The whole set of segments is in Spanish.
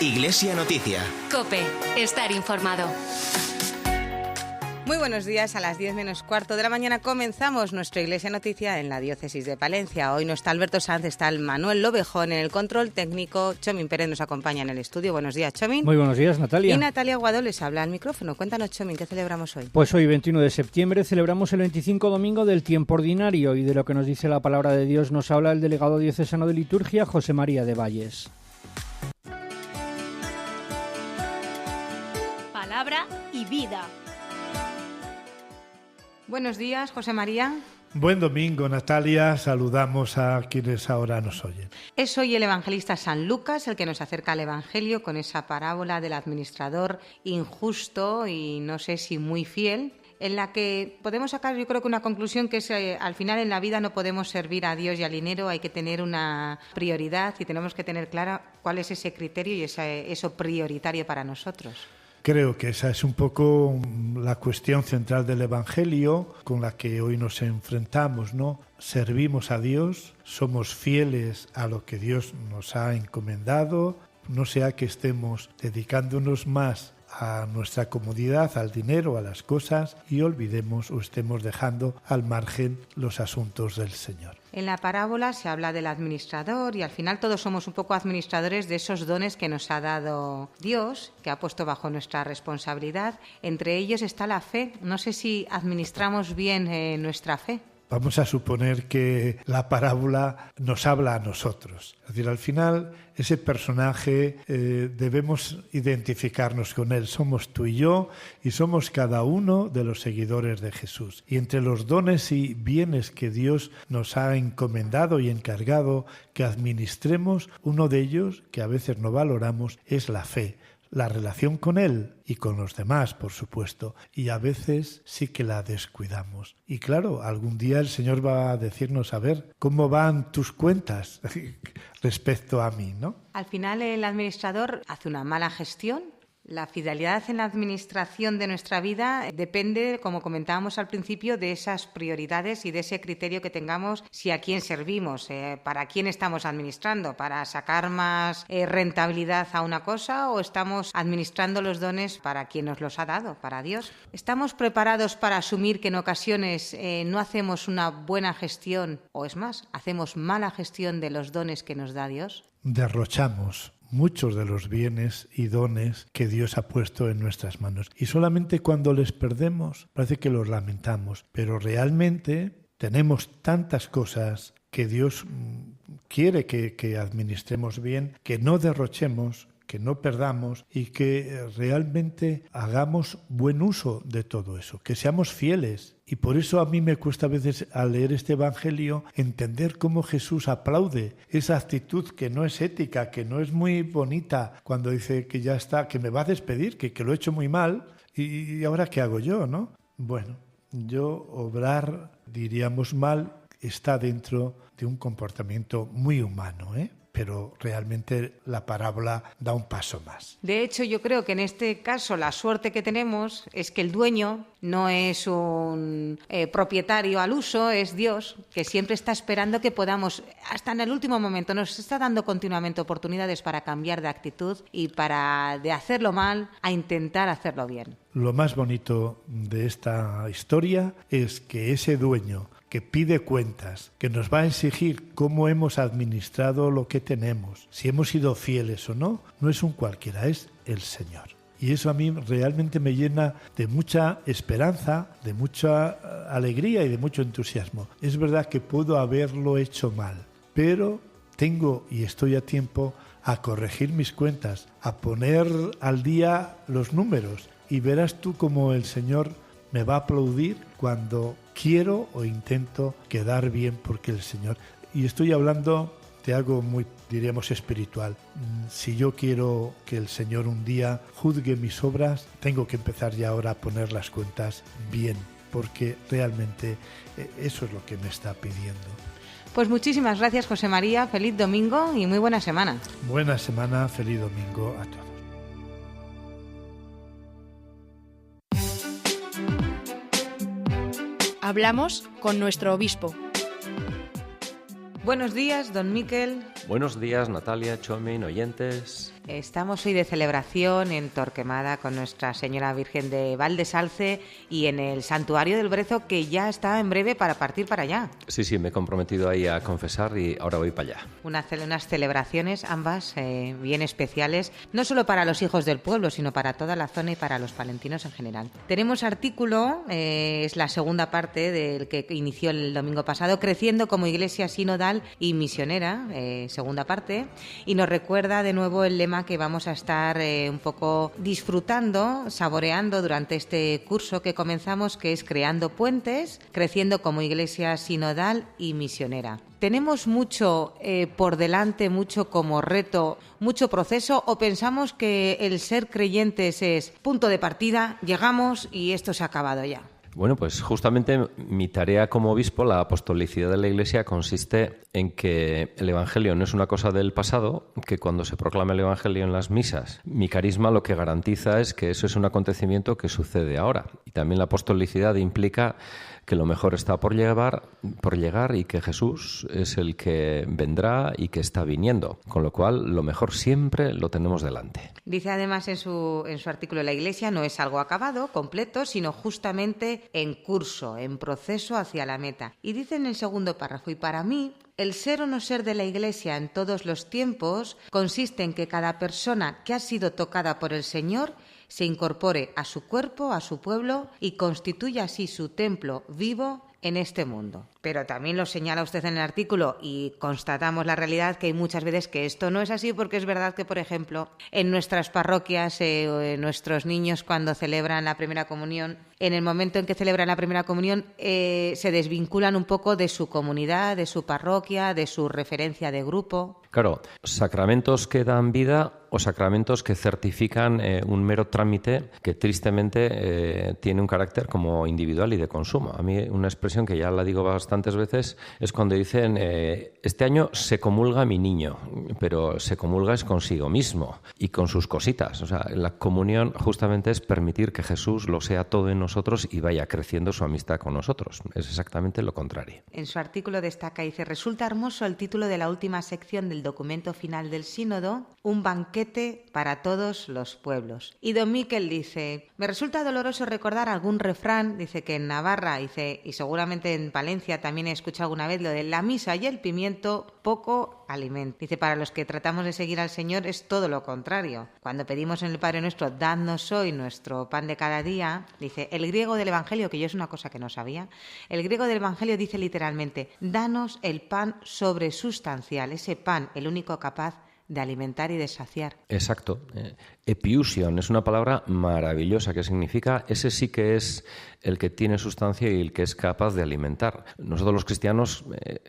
Iglesia Noticia. COPE. Estar informado. Muy buenos días, a las 10 menos cuarto de la mañana comenzamos nuestra Iglesia Noticia en la diócesis de Palencia. Hoy no está Alberto Sanz, está el Manuel Lobejón en el control técnico. Chomín Pérez nos acompaña en el estudio. Buenos días, Chomín. Muy buenos días, Natalia. Y Natalia Guado les habla al micrófono. Cuéntanos, Chomín, ¿qué celebramos hoy? Pues hoy, 21 de septiembre, celebramos el 25 domingo del tiempo ordinario, y de lo que nos dice la palabra de Dios nos habla el delegado diocesano de liturgia, José María de Valles. Palabra y vida. Buenos días, José María. Buen domingo, Natalia. Saludamos a quienes ahora nos oyen. Es hoy el evangelista San Lucas el que nos acerca al Evangelio con esa parábola del administrador injusto y no sé si muy fiel, en la que podemos sacar, yo creo que una conclusión que es al final en la vida no podemos servir a Dios y al dinero, hay que tener una prioridad y tenemos que tener clara cuál es ese criterio y eso prioritario para nosotros. Creo que esa es un poco la cuestión central del Evangelio con la que hoy nos enfrentamos, ¿no? Servimos a Dios, somos fieles a lo que Dios nos ha encomendado, no sea que estemos dedicándonos más a nuestra comodidad, al dinero, a las cosas, y olvidemos o estemos dejando al margen los asuntos del Señor. En la parábola se habla del administrador y al final todos somos un poco administradores de esos dones que nos ha dado Dios, que ha puesto bajo nuestra responsabilidad. Entre ellos está la fe. No sé si administramos bien nuestra fe. Vamos a suponer que la parábola nos habla a nosotros. Es decir, al final ese personaje debemos identificarnos con él. Somos tú y yo y somos cada uno de los seguidores de Jesús. Y entre los dones y bienes que Dios nos ha encomendado y encargado que administremos, uno de ellos, que a veces no valoramos, es la fe. La relación con Él y con los demás, por supuesto, y a veces sí que la descuidamos. Y claro, algún día el Señor va a decirnos, a ver, ¿cómo van tus cuentas respecto a mí, ¿no? Al final el administrador hace una mala gestión. La fidelidad en la administración de nuestra vida depende, como comentábamos al principio, de esas prioridades y de ese criterio que tengamos, si a quién servimos, para quién estamos administrando, para sacar más rentabilidad a una cosa o estamos administrando los dones para quien nos los ha dado, para Dios. ¿Estamos preparados para asumir que en ocasiones no hacemos una buena gestión o es más, hacemos mala gestión de los dones que nos da Dios? Derrochamos muchos de los bienes y dones que Dios ha puesto en nuestras manos. Y solamente cuando les perdemos parece que los lamentamos. Pero realmente tenemos tantas cosas que Dios quiere que administremos bien, que no derrochemos, que no perdamos y que realmente hagamos buen uso de todo eso, que seamos fieles. Y por eso a mí me cuesta a veces al leer este Evangelio entender cómo Jesús aplaude esa actitud que no es ética, que no es muy bonita, cuando dice que ya está, que me va a despedir, que lo he hecho muy mal y ahora ¿qué hago yo, no? Bueno, yo obrar, diríamos mal, está dentro de un comportamiento muy humano, pero realmente la parábola da un paso más. De hecho, yo creo que en este caso la suerte que tenemos es que el dueño no es un propietario al uso, es Dios, que siempre está esperando que podamos, hasta en el último momento, nos está dando continuamente oportunidades para cambiar de actitud y para de hacerlo mal a intentar hacerlo bien. Lo más bonito de esta historia es que ese dueño que pide cuentas, que nos va a exigir cómo hemos administrado lo que tenemos, si hemos sido fieles o no, no es un cualquiera, es el Señor. Y eso a mí realmente me llena de mucha esperanza, de mucha alegría y de mucho entusiasmo. Es verdad que puedo haberlo hecho mal, pero tengo y estoy a tiempo a corregir mis cuentas, a poner al día los números y verás tú cómo el Señor me va a aplaudir cuando quiero o intento quedar bien porque el Señor... Y estoy hablando de algo muy, diríamos, espiritual. Si yo quiero que el Señor un día juzgue mis obras, tengo que empezar ya ahora a poner las cuentas bien, porque realmente eso es lo que me está pidiendo. Pues muchísimas gracias, José María. Feliz domingo y muy buena semana. Buena semana, feliz domingo a todos. Hablamos con nuestro obispo. Buenos días, don Miquel. Buenos días, Natalia, Chomin, oyentes. Estamos hoy de celebración en Torquemada con Nuestra Señora Virgen de Valdesalce y en el Santuario del Brezo, que ya está en breve para partir para allá. Sí, me he comprometido ahí a confesar y ahora voy para allá. Unas celebraciones, ambas bien especiales, no solo para los hijos del pueblo, sino para toda la zona y para los palentinos en general. Tenemos artículo, es la segunda parte del que inició el domingo pasado, Creciendo como Iglesia sinodal y misionera, segunda parte, y nos recuerda de nuevo el lema que vamos a estar un poco disfrutando, saboreando durante este curso que comenzamos, que es Creando Puentes, creciendo como Iglesia sinodal y misionera. ¿Tenemos mucho por delante, mucho como reto, mucho proceso, o pensamos que el ser creyentes es punto de partida, llegamos y esto se ha acabado ya? Bueno, pues justamente mi tarea como obispo, la apostolicidad de la Iglesia, consiste en que el Evangelio no es una cosa del pasado, que cuando se proclama el Evangelio en las misas, mi carisma lo que garantiza es que eso es un acontecimiento que sucede ahora. Y también la apostolicidad implica que lo mejor está por llegar y que Jesús es el que vendrá y que está viniendo. Con lo cual, lo mejor siempre lo tenemos delante. Dice además en su artículo, la Iglesia no es algo acabado, completo, sino justamente en curso, en proceso hacia la meta. Y dice en el segundo párrafo, y para mí, el ser o no ser de la Iglesia en todos los tiempos consiste en que cada persona que ha sido tocada por el Señor se incorpore a su cuerpo, a su pueblo y constituya así su templo vivo en este mundo. Pero también lo señala usted en el artículo y constatamos la realidad que hay muchas veces que esto no es así, porque es verdad que, por ejemplo, en nuestras parroquias, nuestros niños cuando celebran la primera comunión, en el momento en que celebran la primera comunión, se desvinculan un poco de su comunidad, de su parroquia, de su referencia de grupo. Claro, sacramentos que dan vida o sacramentos que certifican un mero trámite que tristemente tiene un carácter como individual y de consumo. A mí una expresión que ya la digo bastantes veces es cuando dicen este año se comulga mi niño, pero se comulga es consigo mismo y con sus cositas. O sea, la comunión justamente es permitir que Jesús lo sea todo en nosotros y vaya creciendo su amistad con nosotros. Es exactamente lo contrario. En su artículo destaca, dice, resulta hermoso el título de la última sección del documento final del sínodo, un banquete para todos los pueblos. Y don Miquel dice, me resulta doloroso recordar algún refrán, dice que en Navarra, dice, y seguramente en Palencia también he escuchado alguna vez lo de la misa y el pimiento, poco alimento. Dice, para los que tratamos de seguir al Señor es todo lo contrario. Cuando pedimos en el Padre Nuestro, dadnos hoy nuestro pan de cada día, dice, el griego del Evangelio, que yo es una cosa que no sabía, el griego del Evangelio dice literalmente, danos el pan sobresustancial, ese pan, el único capaz de alimentar y de saciar. Exacto. Epiusion es una palabra maravillosa que significa ese sí que es el que tiene sustancia y el que es capaz de alimentar. Nosotros los cristianos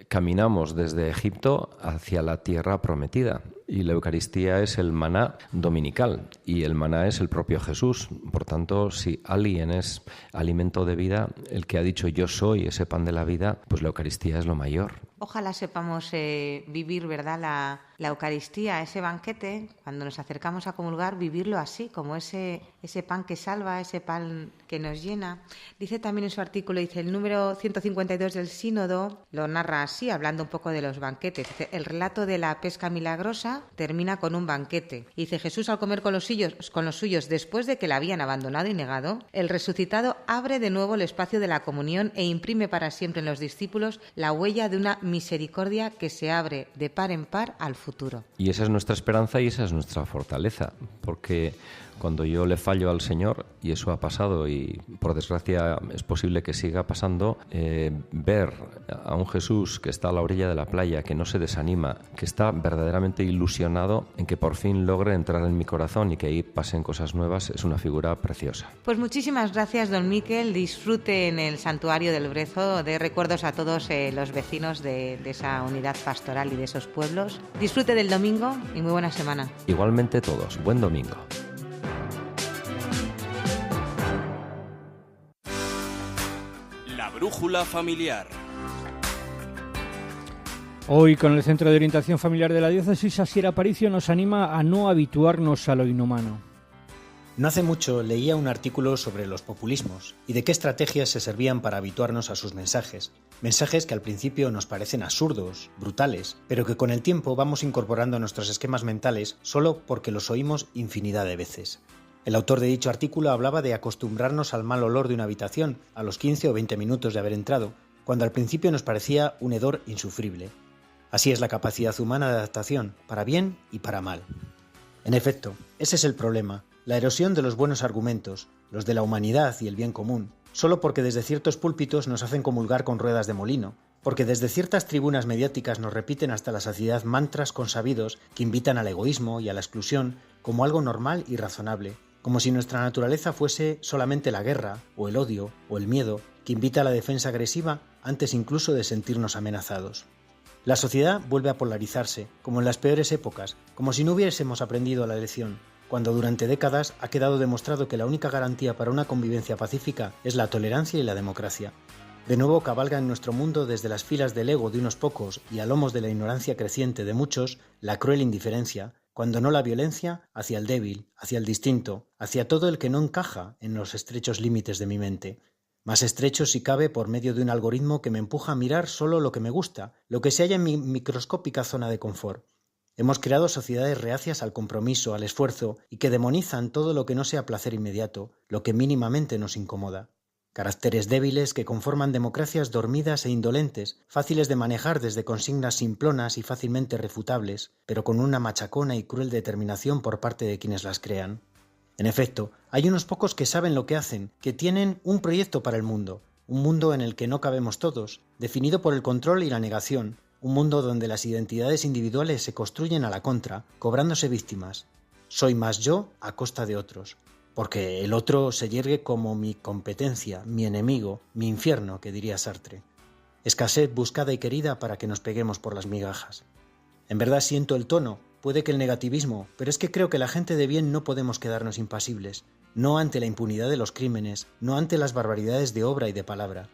caminamos desde Egipto hacia la tierra prometida y la Eucaristía es el maná dominical y el maná es el propio Jesús. Por tanto, si alguien es alimento de vida, el que ha dicho yo soy ese pan de la vida, pues la Eucaristía es lo mayor. Ojalá sepamos vivir, ¿verdad?, la Eucaristía, ese banquete, cuando nos acercamos a comulgar, vivirlo así, como ese pan que salva, ese pan que nos llena. Dice también en su artículo, dice, el número 152 del sínodo lo narra así, hablando un poco de los banquetes. Dice, el relato de la pesca milagrosa termina con un banquete. Dice, Jesús al comer con los suyos después de que la habían abandonado y negado, el resucitado abre de nuevo el espacio de la comunión e imprime para siempre en los discípulos la huella de una misericordia que se abre de par en par al futuro. Y esa es nuestra esperanza y esa es nuestra fortaleza, porque cuando yo le fallo al Señor, y eso ha pasado y por desgracia es posible que siga pasando, ver a un Jesús que está a la orilla de la playa, que no se desanima, que está verdaderamente ilusionado en que por fin logre entrar en mi corazón y que ahí pasen cosas nuevas, es una figura preciosa. Pues muchísimas gracias, don Miquel. Disfrute en el Santuario del Brezo, de recuerdos a todos los vecinos de esa unidad pastoral y de esos pueblos. Disfrute del domingo y muy buena semana. Igualmente todos. Buen domingo. Brújula familiar. Hoy, con el Centro de Orientación Familiar de la Diócesis, Asier Aparicio nos anima a no habituarnos a lo inhumano. No hace mucho leía un artículo sobre los populismos y de qué estrategias se servían para habituarnos a sus mensajes. Mensajes que al principio nos parecen absurdos, brutales, pero que con el tiempo vamos incorporando a nuestros esquemas mentales solo porque los oímos infinidad de veces. El autor de dicho artículo hablaba de acostumbrarnos al mal olor de una habitación a los 15 o 20 minutos de haber entrado, cuando al principio nos parecía un hedor insufrible. Así es la capacidad humana de adaptación, para bien y para mal. En efecto, ese es el problema. La erosión de los buenos argumentos, los de la humanidad y el bien común, solo porque desde ciertos púlpitos nos hacen comulgar con ruedas de molino, porque desde ciertas tribunas mediáticas nos repiten hasta la saciedad mantras consabidos que invitan al egoísmo y a la exclusión como algo normal y razonable, como si nuestra naturaleza fuese solamente la guerra, o el odio, o el miedo, que invita a la defensa agresiva antes incluso de sentirnos amenazados. La sociedad vuelve a polarizarse, como en las peores épocas, como si no hubiésemos aprendido la lección, cuando durante décadas ha quedado demostrado que la única garantía para una convivencia pacífica es la tolerancia y la democracia. De nuevo cabalga en nuestro mundo desde las filas del ego de unos pocos y a lomos de la ignorancia creciente de muchos la cruel indiferencia, cuando no la violencia, hacia el débil, hacia el distinto, hacia todo el que no encaja en los estrechos límites de mi mente. Más estrecho si cabe por medio de un algoritmo que me empuja a mirar solo lo que me gusta, lo que se halla en mi microscópica zona de confort. Hemos creado sociedades reacias al compromiso, al esfuerzo y que demonizan todo lo que no sea placer inmediato, lo que mínimamente nos incomoda. Caracteres débiles que conforman democracias dormidas e indolentes, fáciles de manejar desde consignas simplonas y fácilmente refutables, pero con una machacona y cruel determinación por parte de quienes las crean. En efecto, hay unos pocos que saben lo que hacen, que tienen un proyecto para el mundo, un mundo en el que no cabemos todos, definido por el control y la negación, un mundo donde las identidades individuales se construyen a la contra, cobrándose víctimas. Soy más yo a costa de otros, porque el otro se yergue como mi competencia, mi enemigo, mi infierno, que diría Sartre. Escasez buscada y querida para que nos peguemos por las migajas. En verdad siento el tono, puede que el negativismo, pero es que creo que la gente de bien no podemos quedarnos impasibles, no ante la impunidad de los crímenes, no ante las barbaridades de obra y de palabra.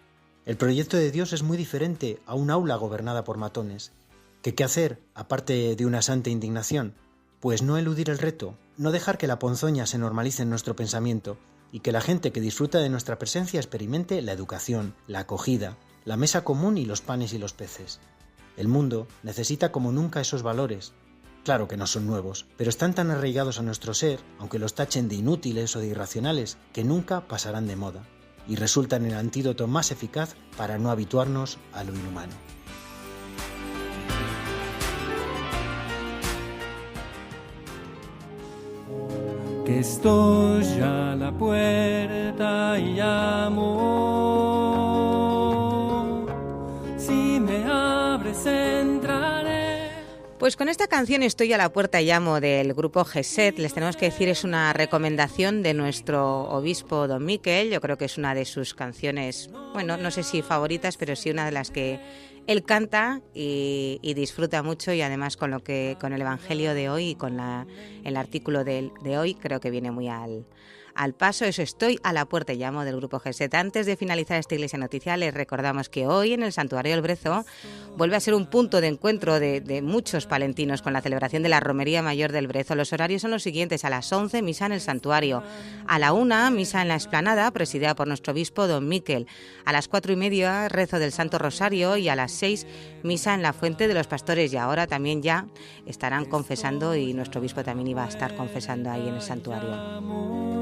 El proyecto de Dios es muy diferente a un aula gobernada por matones. ¿Qué hacer, aparte de una santa indignación? Pues no eludir el reto, no dejar que la ponzoña se normalice en nuestro pensamiento y que la gente que disfruta de nuestra presencia experimente la educación, la acogida, la mesa común y los panes y los peces. El mundo necesita como nunca esos valores. Claro que no son nuevos, pero están tan arraigados a nuestro ser, aunque los tachen de inútiles o de irracionales, que nunca pasarán de moda y resultan el antídoto más eficaz para no habituarnos a lo inhumano. Que estoy a la puerta y llamo, si me abres entraré. Pues con esta canción Estoy a la puerta y llamo del grupo Geset, les tenemos que decir es una recomendación de nuestro obispo Don Miquel. Yo creo que es una de sus canciones, bueno, no sé si favoritas, pero sí una de las que él canta y disfruta mucho, y además con el Evangelio de hoy y con el artículo de hoy creo que viene muy al paso. Eso, Estoy a la puerta y llamo del grupo Geset. Antes de finalizar esta Iglesia Noticia, les recordamos que hoy en el Santuario del Brezo vuelve a ser un punto de encuentro de muchos palentinos con la celebración de la Romería Mayor del Brezo. Los horarios son los siguientes: a las 11, misa en el santuario; a la 1, misa en la explanada, presidida por nuestro obispo Don Miquel; a las 4:30, rezo del Santo Rosario; y a las 6, misa en la Fuente de los Pastores. Y ahora también ya estarán confesando, y nuestro obispo también iba a estar confesando ahí en el santuario.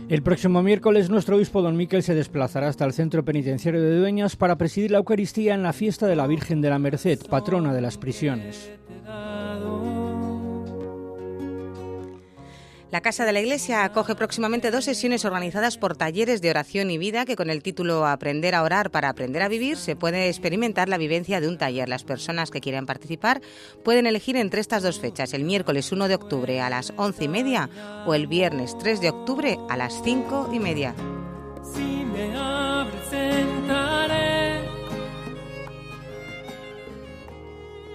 El próximo miércoles nuestro obispo Don Miquel se desplazará hasta el centro penitenciario de Dueñas para presidir la Eucaristía en la fiesta de la Virgen de la Merced, patrona de las prisiones. La Casa de la Iglesia acoge próximamente 2 sesiones organizadas por Talleres de Oración y Vida, que con el título Aprender a orar para aprender a vivir se puede experimentar la vivencia de un taller. Las personas que quieran participar pueden elegir entre estas 2 fechas: el miércoles 1 de octubre a las 11:30 o el viernes 3 de octubre a las 5:30. Si me abres entraré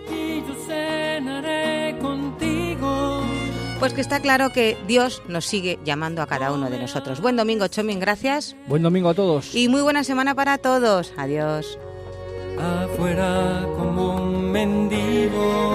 y yo cenaré contigo. Pues que está claro que Dios nos sigue llamando a cada uno de nosotros. Buen domingo, Chomin, gracias. Buen domingo a todos. Y muy buena semana para todos. Adiós. Afuera como un mendigo.